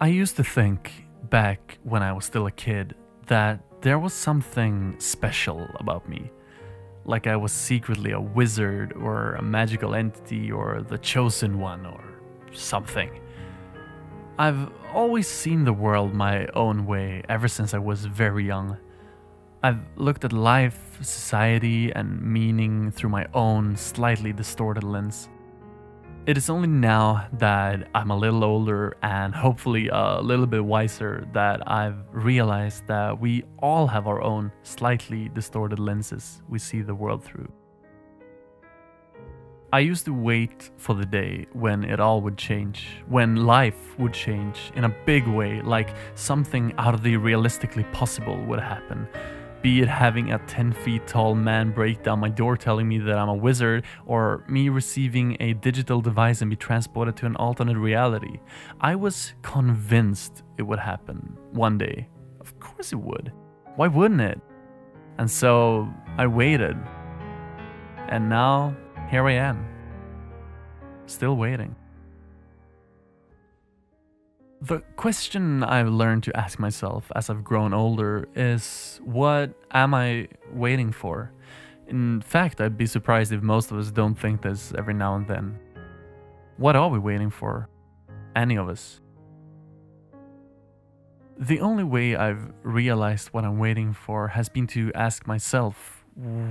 I used to think, back when I was still a kid, that there was something special about me. Like I was secretly a wizard or a magical entity or the chosen one or something. I've always seen the world my own way ever since I was very young. I've looked at life, society, and meaning through my own slightly distorted lens. It is only now that I'm a little older and hopefully a little bit wiser that I've realized that we all have our own slightly distorted lenses we see the world through. I used to wait for the day when it all would change, when life would change in a big way, like something out of the realistically possible would happen. Be it having a 10 feet tall man break down my door telling me that I'm a wizard, or me receiving a digital device and be transported to an alternate reality. I was convinced it would happen one day. Of course it would. Why wouldn't it? And so I waited. And now, here I am. Still waiting. The question I've learned to ask myself as I've grown older is, what am I waiting for? In fact, I'd be surprised if most of us don't think this every now and then. What are we waiting for? Any of us? The only way I've realized what I'm waiting for has been to ask myself,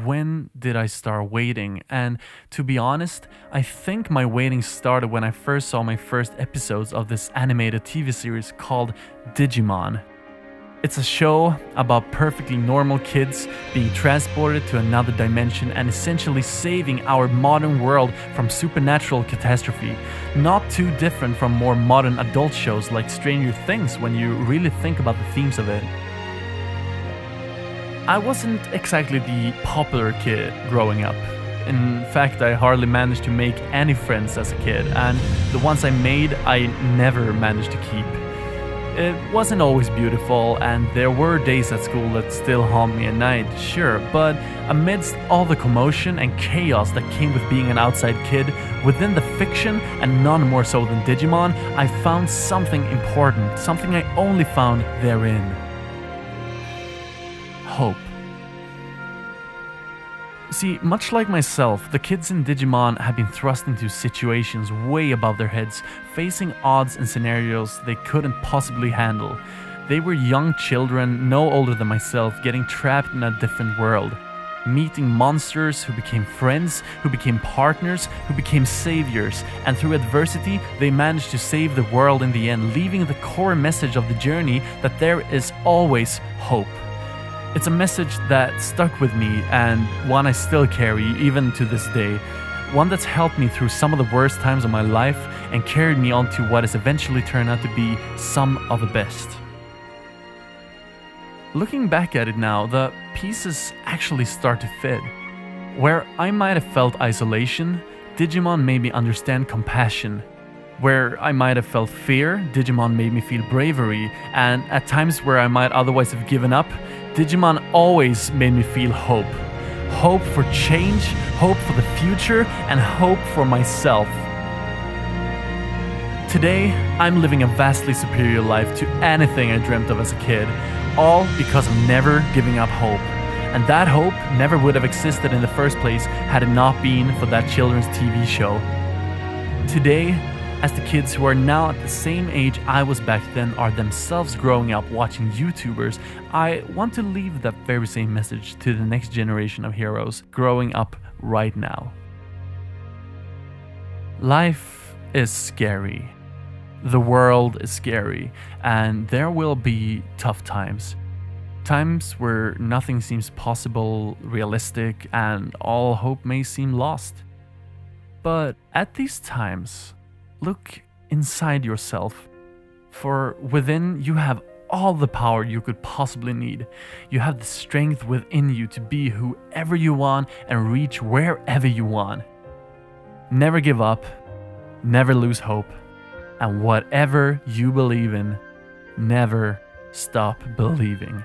when did I start waiting? And to be honest, I think my waiting started when I first saw my first episodes of this animated TV series called Digimon. It's a show about perfectly normal kids being transported to another dimension and essentially saving our modern world from supernatural catastrophe. Not too different from more modern adult shows like Stranger Things when you really think about the themes of it. I wasn't exactly the popular kid growing up. In fact, I hardly managed to make any friends as a kid, and the ones I made, I never managed to keep. It wasn't always beautiful, and there were days at school that still haunt me at night, sure, but amidst all the commotion and chaos that came with being an outside kid, within the fiction, and none more so than Digimon, I found something important, something I only found therein. Hope. See, much like myself, the kids in Digimon have been thrust into situations way above their heads, facing odds and scenarios they couldn't possibly handle. They were young children, no older than myself, getting trapped in a different world. Meeting monsters who became friends, who became partners, who became saviors, and through adversity, they managed to save the world in the end, leaving the core message of the journey that there is always hope. It's a message that stuck with me and one I still carry even to this day. One that's helped me through some of the worst times of my life and carried me on to what has eventually turned out to be some of the best. Looking back at it now, the pieces actually start to fit. Where I might have felt isolation, Digimon made me understand compassion. Where I might have felt fear, Digimon made me feel bravery, and at times where I might otherwise have given up, Digimon always made me feel hope. Hope for change, hope for the future, and hope for myself. Today, I'm living a vastly superior life to anything I dreamt of as a kid, all because of never giving up hope. And that hope never would have existed in the first place had it not been for that children's TV show. Today, as the kids who are now at the same age I was back then are themselves growing up watching YouTubers, I want to leave that very same message to the next generation of heroes growing up right now. Life is scary. The world is scary, and there will be tough times. Times where nothing seems possible, realistic, and all hope may seem lost. But at these times, look inside yourself, for within you have all the power you could possibly need. You have the strength within you to be whoever you want and reach wherever you want. Never give up, never lose hope, and whatever you believe in, never stop believing.